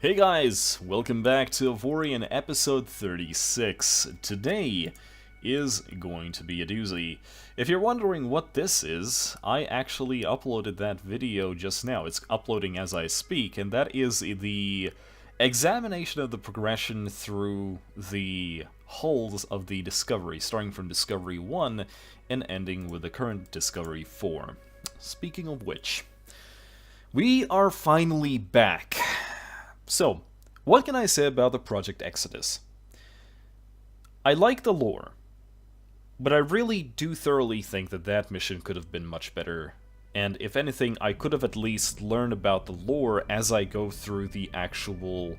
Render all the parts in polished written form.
Hey guys, welcome back to Avorion episode 36. Today is going to be a doozy. If you're wondering what this is, I actually uploaded that video just now. It's uploading as I speak, and that is the examination of the progression through the hulls of the Discovery, starting from Discovery 1 and ending with the current Discovery 4. Speaking of which, we are finally back. So, what can I say about the Project Exodus? I like the lore, but I really do thoroughly think that that mission could have been much better, and if anything, I could have at least learned about the lore as I go through the actual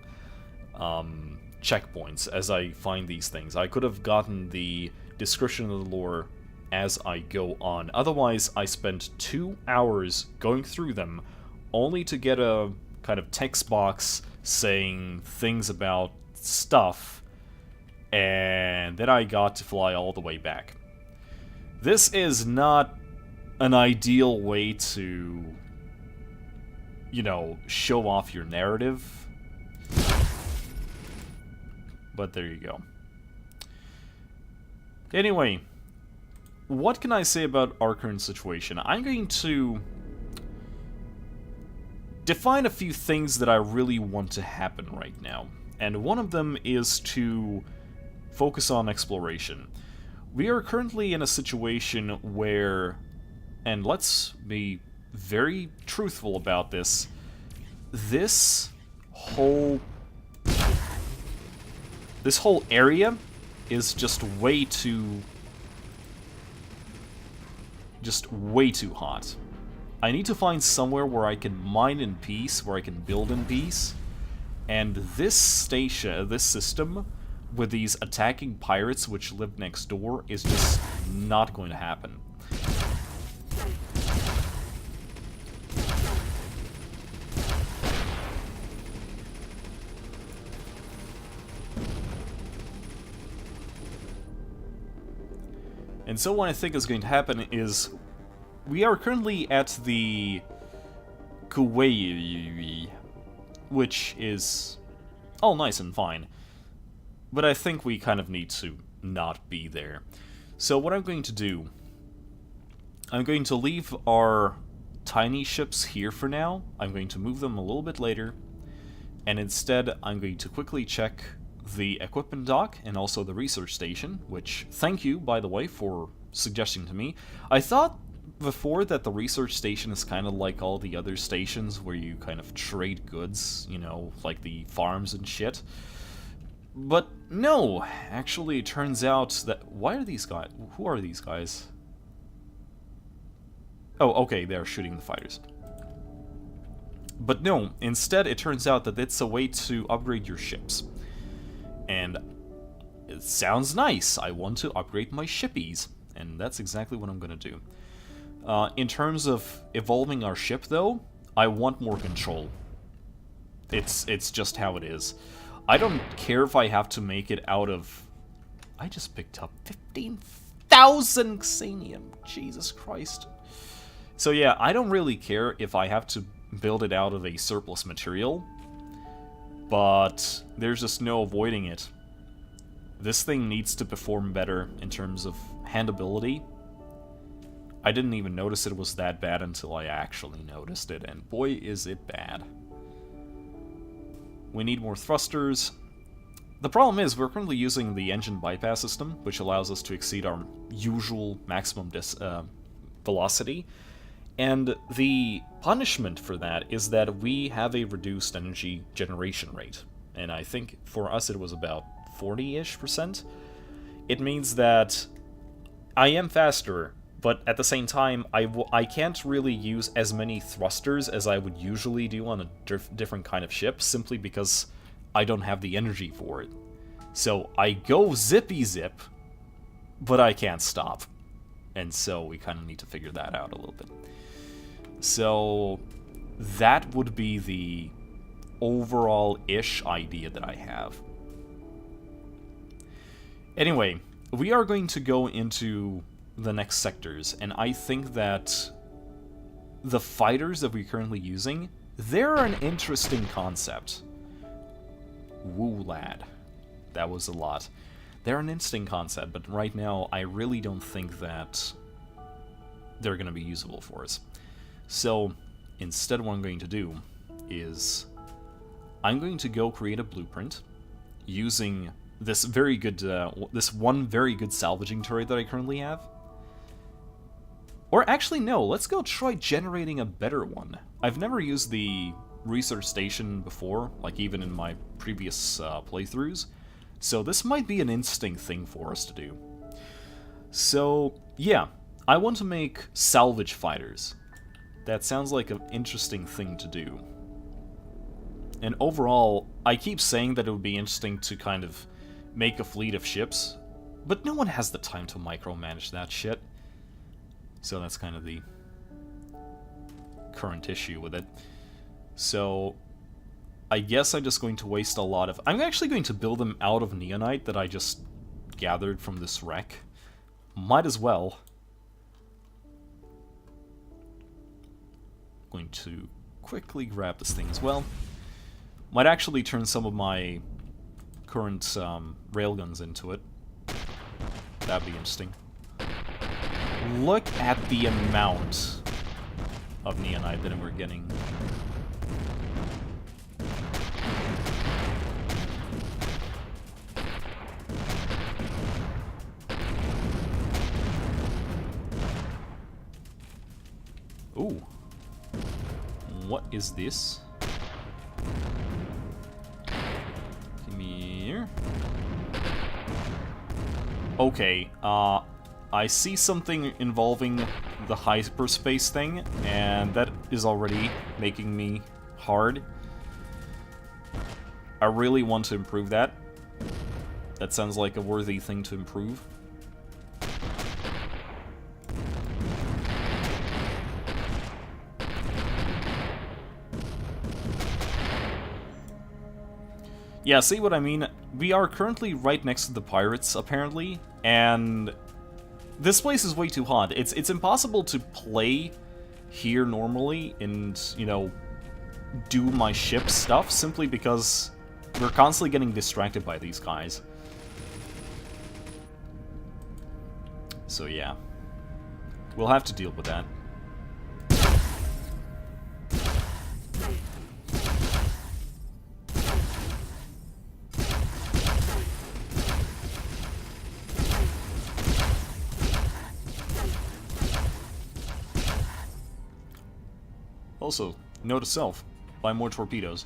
checkpoints, as I find these things. I could have gotten the description of the lore as I go on. Otherwise, I spent 2 hours going through them, only to get a kind of text box saying things about stuff, and then I got to fly all the way back. This is not an ideal way to, show off your narrative, but there you go. Anyway, what can I say about our current situation? I'm going to define a few things that I really want to happen right now, and one of them is to focus on exploration. We are currently in a situation where, and let's be very truthful about this, this whole area is just way too hot. I need to find somewhere where I can mine in peace, where I can build in peace, and this system, with these attacking pirates which live next door, is just not going to happen. And so what I think is going to happen is, we are currently at the Kuwei, which is all nice and fine, but I think we kind of need to not be there. So what I'm going to do, I'm going to leave our tiny ships here for now. I'm going to move them a little bit later, and instead I'm going to quickly check the equipment dock and also the research station, which, thank you, by the way, for suggesting to me. I thought before that the research station is kind of like all the other stations where you kind of trade goods, like the farms and shit. But no, actually it turns out that... Why are these guys... Who are these guys? Oh, okay, they're shooting the fighters. But no, instead it turns out that it's a way to upgrade your ships. And it sounds nice. I want to upgrade my shippies, and that's exactly what I'm gonna do. In terms of evolving our ship, though, I want more control. It's just how it is. I don't care if I have to make it out of... I just picked up 15,000 Xenium. Jesus Christ. So yeah, I don't really care if I have to build it out of a surplus material, but there's just no avoiding it. This thing needs to perform better in terms of handability. I didn't even notice it was that bad until I actually noticed it, and boy is it bad. We need more thrusters. The problem is, we're currently using the engine bypass system, which allows us to exceed our usual maximum velocity, and the punishment for that is that we have a reduced energy generation rate, and I think for us it was about 40-ish%. It means that I am faster, but at the same time, I can't really use as many thrusters as I would usually do on a different kind of ship, simply because I don't have the energy for it. So I go zippy-zip, but I can't stop. And so we kind of need to figure that out a little bit. So that would be the overall-ish idea that I have. Anyway, we are going to go into the next sectors, and I think that the fighters that we're currently using, they're an interesting concept. Woo lad. That was a lot. They're an interesting concept, but right now I really don't think that they're going to be usable for us. So instead what I'm going to do is I'm going to go create a blueprint using this very good, this one very good salvaging turret that I currently have. Or actually no, let's go try generating a better one. I've never used the research station before, like even in my previous playthroughs, so this might be an interesting thing for us to do. So yeah, I want to make salvage fighters. That sounds like an interesting thing to do. And overall, I keep saying that it would be interesting to kind of make a fleet of ships, but no one has the time to micromanage that shit. So that's kind of the current issue with it. So I guess I'm just going to waste a lot of... I'm actually going to build them out of neonite that I just gathered from this wreck. Might as well. Going to quickly grab this thing as well. Might actually turn some of my current railguns into it. That'd be interesting. Look at the amount of neonite that we're getting. Ooh. What is this? Give me here. Okay, I see something involving the hyperspace thing, and that is already making me hard. I really want to improve that. That sounds like a worthy thing to improve. Yeah, see what I mean? We are currently right next to the pirates, apparently, and this place is way too hot. It's impossible to play here normally and, you know, do my ship stuff simply because we're constantly getting distracted by these guys. So yeah, we'll have to deal with that. Also, note to self, buy more torpedoes.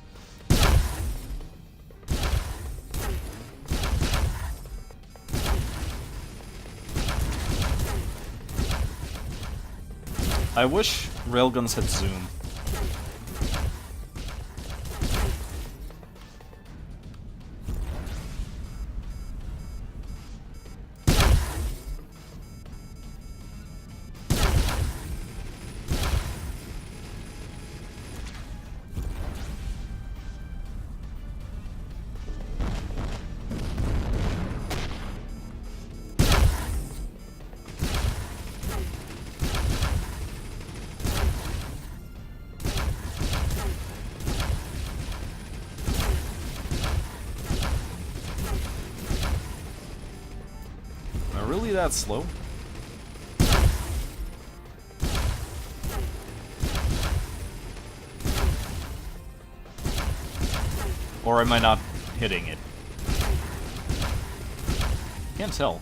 I wish railguns had zoom. Really that slow? Or am I not hitting it? Can't tell.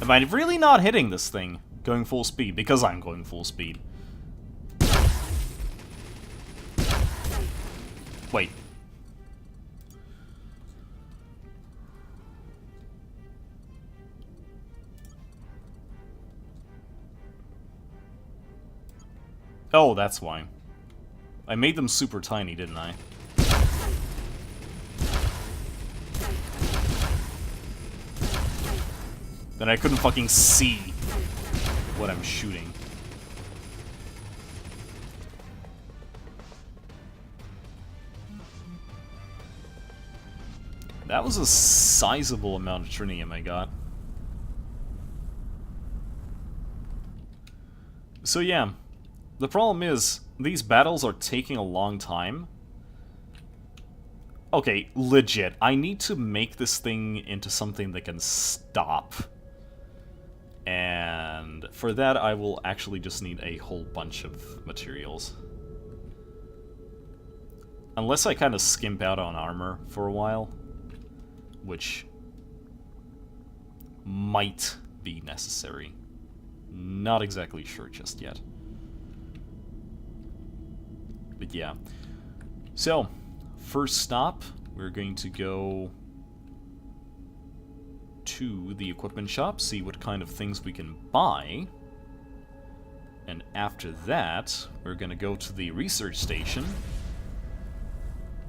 Am I really not hitting this thing going full speed? Because I'm going full speed. Wait. Oh, that's why. I made them super tiny, didn't I? Then I couldn't fucking see what I'm shooting. That was a sizable amount of trinium I got. So yeah, the problem is, these battles are taking a long time. Okay, legit, I need to make this thing into something that can stop. And for that, I will actually just need a whole bunch of materials. Unless I kind of skimp out on armor for a while, which might be necessary. Not exactly sure just yet. But yeah. So, first stop, we're going to go to the equipment shop, see what kind of things we can buy. And after that, we're gonna go to the research station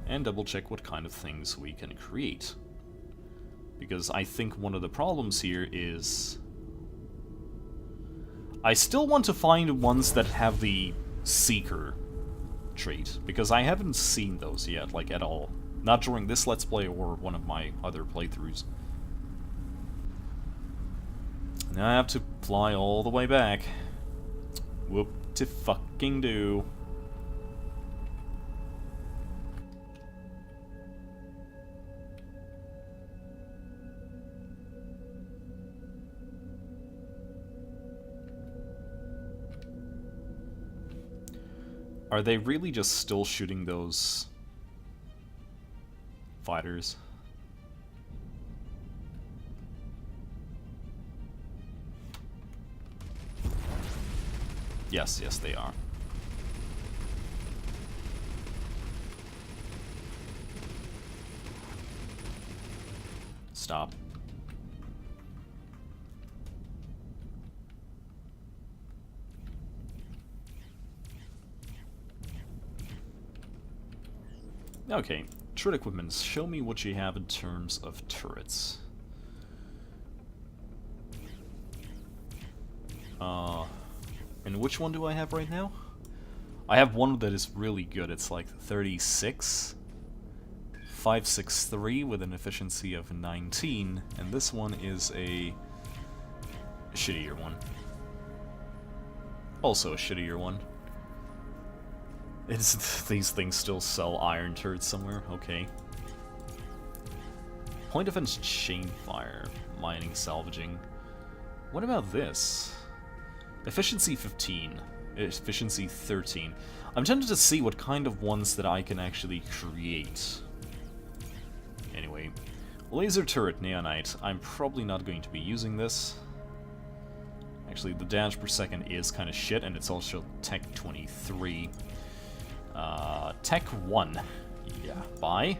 and double check what kind of things we can create. Because I think one of the problems here is I still want to find ones that have the Seeker trait, because I haven't seen those yet, like, at all. Not during this Let's Play or one of my other playthroughs. Now I have to fly all the way back. Whoop-de-fucking-do. Are they really just still shooting those fighters? Yes, yes, they are. Stop. Okay, turret equipment. Show me what you have in terms of turrets. And which one do I have right now? I have one that is really good. It's like 36, 563 with an efficiency of 19, and this one is a shittier one. Also a shittier one. These things still sell iron turrets somewhere? Okay. Point defense chain fire. Mining salvaging. What about this? Efficiency 15. Efficiency 13. I'm tempted to see what kind of ones that I can actually create. Anyway. Laser turret neonite. I'm probably not going to be using this. Actually, the damage per second is kind of shit, and it's also Tech 23. Tech 1. Yeah, buy.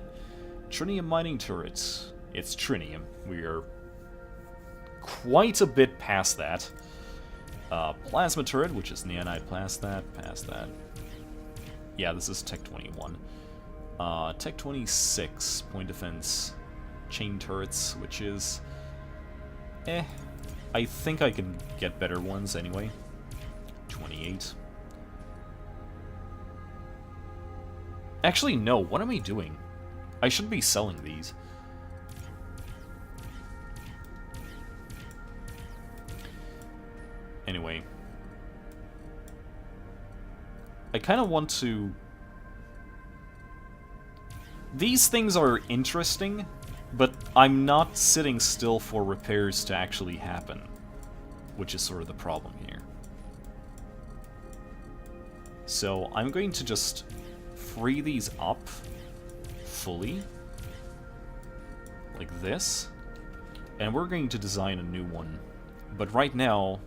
Trinium mining turrets. It's trinium. We are quite a bit past that. Plasma turret, which is neonite, past that. Yeah, this is Tech 21. Tech 26, point defense, chain turrets, which is... I think I can get better ones anyway. 28. Actually, no, what am I doing? I shouldn't be selling these. Anyway. I kind of want to... These things are interesting, but I'm not sitting still for repairs to actually happen, which is sort of the problem here. So I'm going to just free these up fully, like this, and we're going to design a new one. But right now...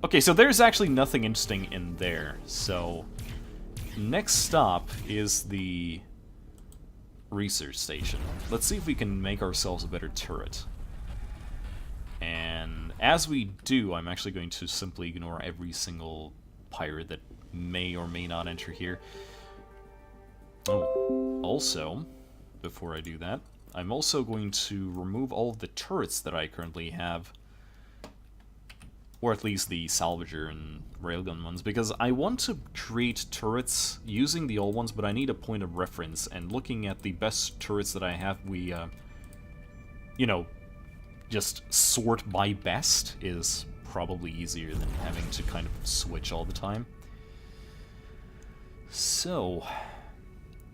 Okay, so there's actually nothing interesting in there, so... Next stop is the research station. Let's see if we can make ourselves a better turret. And as we do, I'm actually going to simply ignore every single pirate that may or may not enter here. Oh, also, before I do that, I'm also going to remove all of the turrets that I currently have Or at least the salvager and railgun ones, because I want to create turrets using the old ones, but I need a point of reference, and looking at the best turrets that I have, we, you know, just sort by best is probably easier than having to kind of switch all the time. So,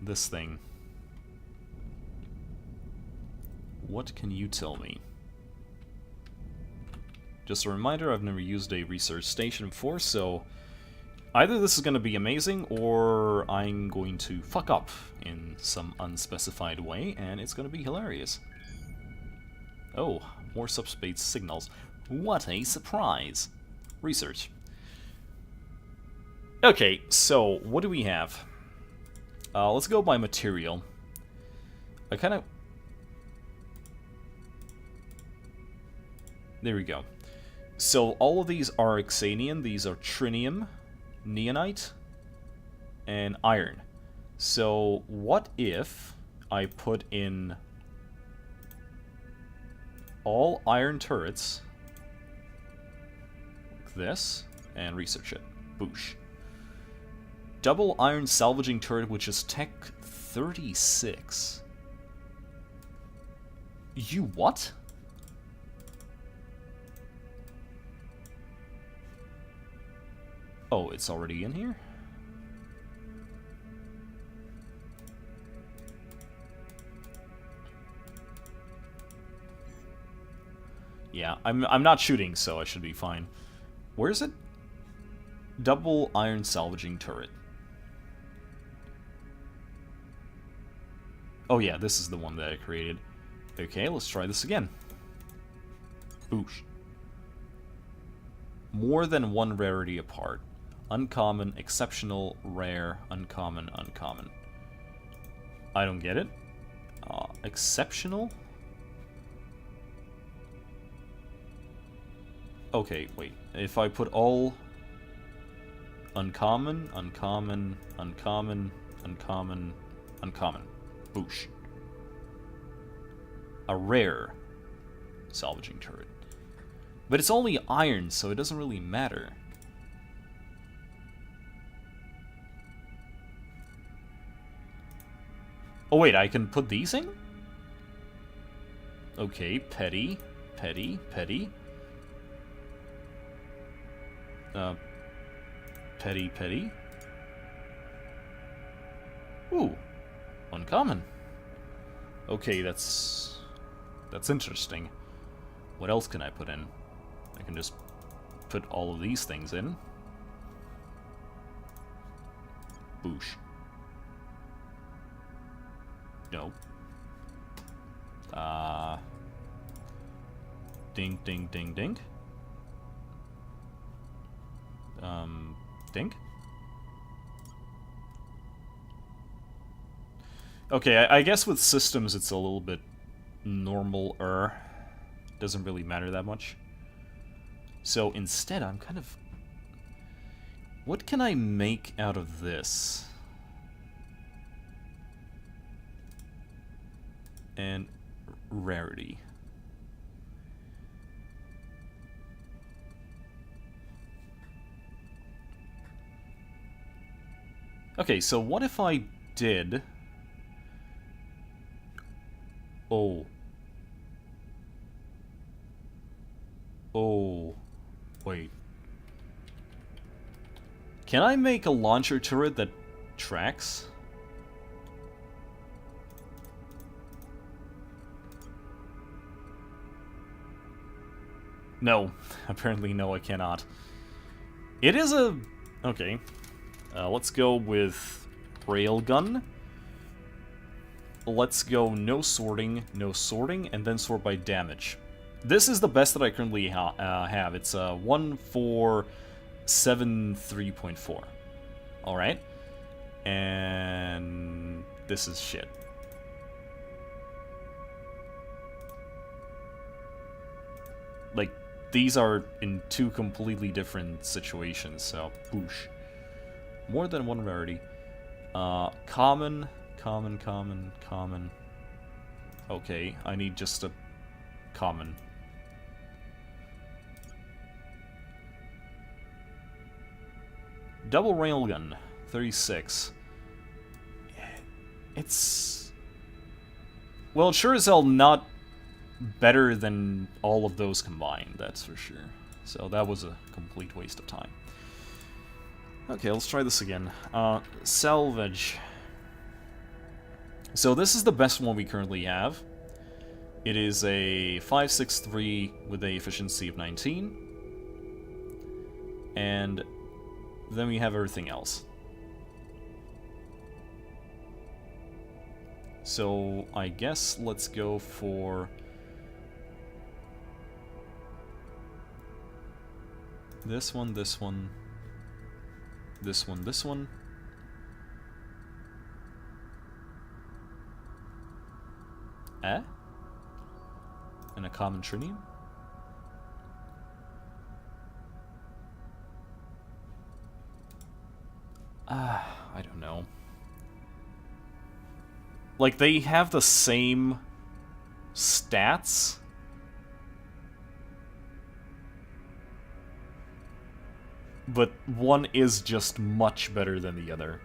this thing. What can you tell me? Just a reminder, I've never used a research station before, so either this is going to be amazing, or I'm going to fuck up in some unspecified way, and it's going to be hilarious. Oh, more subspace signals. What a surprise! Research. Okay, so what do we have? Let's go by material. I kind of... There we go. So all of these are Xanian, these are Trinium, Neonite, and Iron. So what if I put in all iron turrets, like this, and research it. Boosh. Double iron salvaging turret, which is Tech 36. You what? Oh, it's already in here? Yeah, I'm not shooting, so I should be fine. Where is it? Double iron salvaging turret. Oh yeah, this is the one that I created. Okay, let's try this again. Boosh. More than one rarity apart. Uncommon, exceptional, rare, uncommon, uncommon. I don't get it. Exceptional? Okay, wait. If I put all uncommon, uncommon, uncommon, uncommon, uncommon. Boosh. A rare salvaging turret. But it's only iron, so it doesn't really matter. Oh wait, I can put these in? Okay, petty, petty, petty. Petty, petty. Ooh, uncommon. Okay, that's interesting. What else can I put in? I can just put all of these things in. Boosh. No. Ding, ding, ding, ding. Ding? Okay, I guess with systems it's a little bit normal-er. Doesn't really matter that much. So instead, I'm kind of... What can I make out of this? And rarity. Okay, so what if I did... Oh. Oh. Wait. Can I make a launcher turret that tracks? No. Apparently no, I cannot. It is a... Okay. Let's go with railgun. Let's go no sorting, and then sort by damage. This is the best that I currently have. It's 1473.4. Alright. And this is shit. Like, these are in two completely different situations, so boosh. More than one rarity. Common, common, common, common. Okay, I need just a common. Double railgun, 36. It's... well, sure as hell not better than all of those combined, that's for sure. So that was a complete waste of time. Okay, let's try this again. Salvage. So this is the best one we currently have. It is a 563 with a efficiency of 19. And then we have everything else. So I guess let's go for this one, this one, this one, this one. And a common trinium? I don't know. Like, they have the same stats, but one is just much better than the other.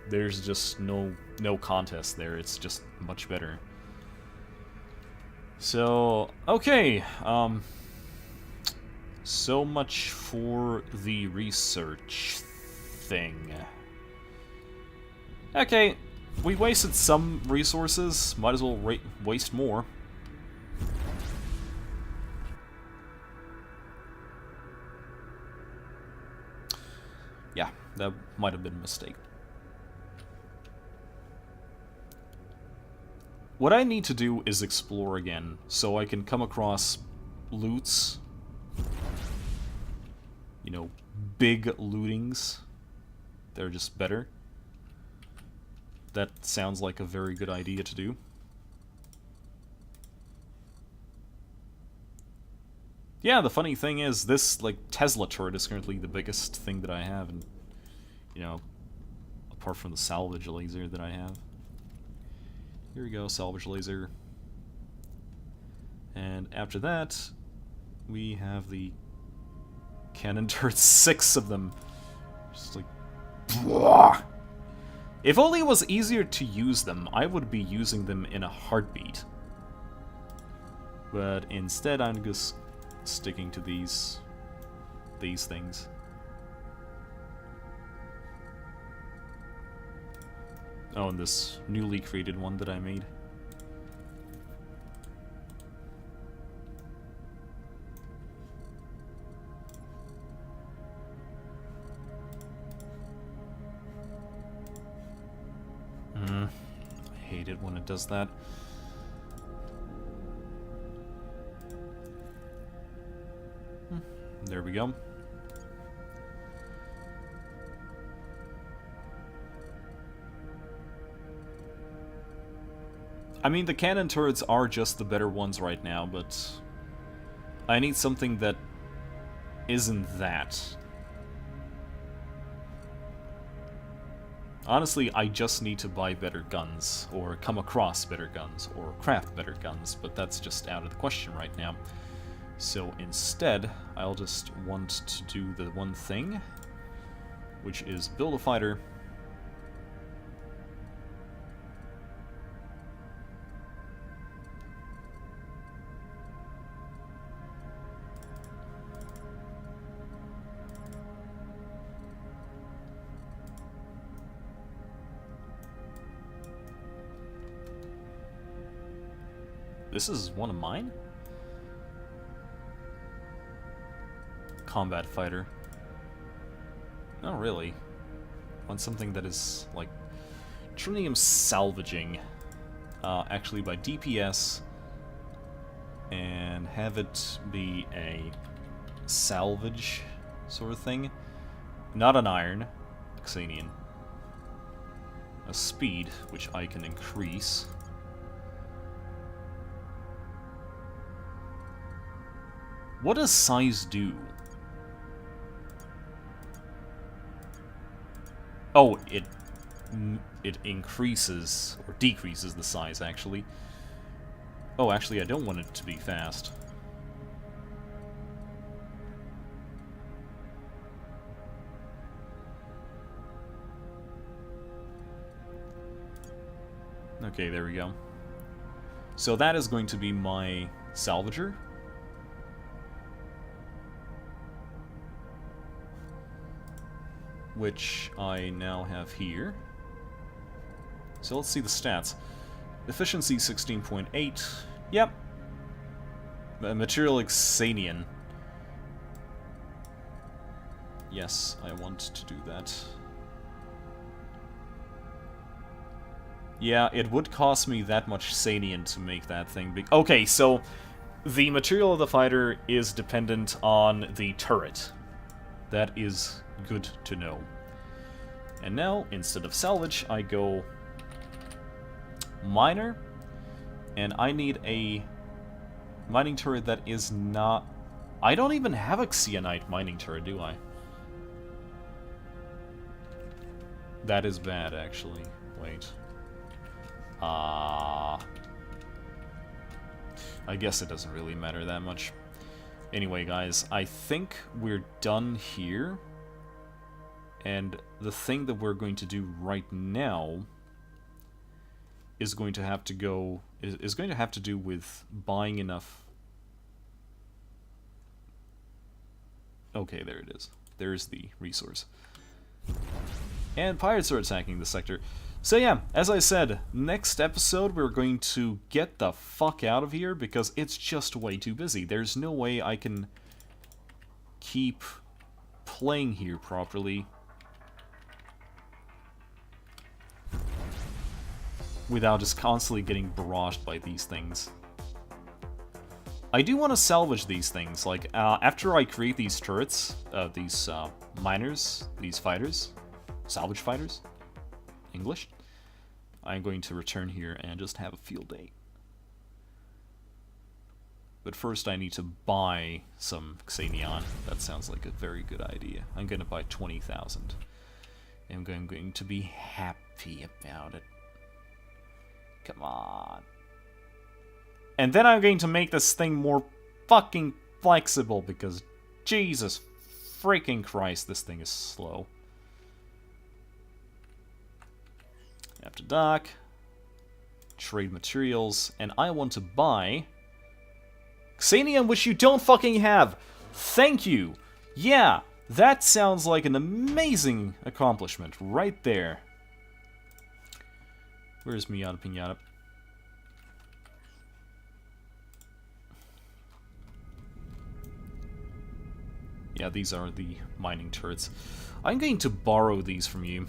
There's just no contest there, it's just much better. So, okay, so much for the research thing. Okay, we wasted some resources, might as well waste more. Yeah, that might have been a mistake. What I need to do is explore again, so I can come across loots. You know, big lootings. They're just better. That sounds like a very good idea to do. Yeah, the funny thing is, this, like, Tesla turret is currently the biggest thing that I have, and, you know, apart from the salvage laser that I have. Here we go, salvage laser. And after that, we have the cannon turrets, 6 of them. Just like... blah. If only it was easier to use them, I would be using them in a heartbeat. But instead, I'm just sticking to these things. Oh, and this newly created one that I made. I hate it when it does that. There we go. I mean, the cannon turrets are just the better ones right now, but I need something that isn't that. Honestly, I just need to buy better guns, or come across better guns, or craft better guns, but that's just out of the question right now. So instead, I'll just want to do the one thing, which is build a fighter. This is one of mine? Combat fighter. Oh, really? Want something that is, like, trinium salvaging. Actually by DPS. And have it be a salvage sort of thing. Not an iron. Xanian. A speed, which I can increase. What does size do? Oh, it increases, or decreases the size, actually. Oh, actually, I don't want it to be fast. Okay, there we go. So that is going to be my salvager. Which I now have here. So let's see the stats. Efficiency 16.8. Yep. Material Xanian. Yes, I want to do that. Yeah, it would cost me that much Xanian to make that thing big. Okay, so the material of the fighter is dependent on the turret. That is good to know. And now, instead of salvage, I go miner, and I need a mining turret that is not... I don't even have a Xeonite mining turret, do I? That is bad, actually. Wait. I guess it doesn't really matter that much. Anyway, guys, I think we're done here. And the thing that we're going to do right now is going to have to go... is going to have to do with buying enough... Okay, there it is. There's the resource. And pirates are attacking the sector. So yeah, as I said, next episode we're going to get the fuck out of here because it's just way too busy. There's no way I can keep playing here properly without just constantly getting barraged by these things. I do want to salvage these things. Like, after I create these turrets, these miners, these fighters, salvage fighters, English, I'm going to return here and just have a field day. But first I need to buy some Xanion. That sounds like a very good idea. I'm going to buy 20,000. And I'm going to be happy about it. Come on. And then I'm going to make this thing more fucking flexible because Jesus freaking Christ, this thing is slow. After dock, trade materials, and I want to buy Xanium, which you don't fucking have. Thank you. Yeah, that sounds like an amazing accomplishment right there. Where's Miata Pinata? Yeah, these are the mining turrets. I'm going to borrow these from you.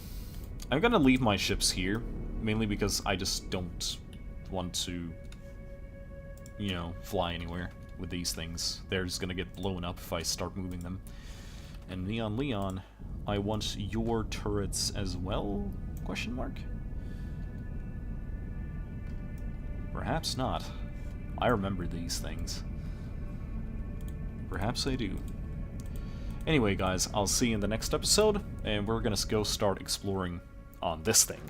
I'm gonna leave my ships here, mainly because I just don't want to, you know, fly anywhere with these things. They're just gonna get blown up if I start moving them. And Neon Leon, I want your turrets as well? Question mark? Perhaps not. I remember these things. Perhaps I do. Anyway, guys, I'll see you in the next episode, and we're gonna go start exploring on this thing.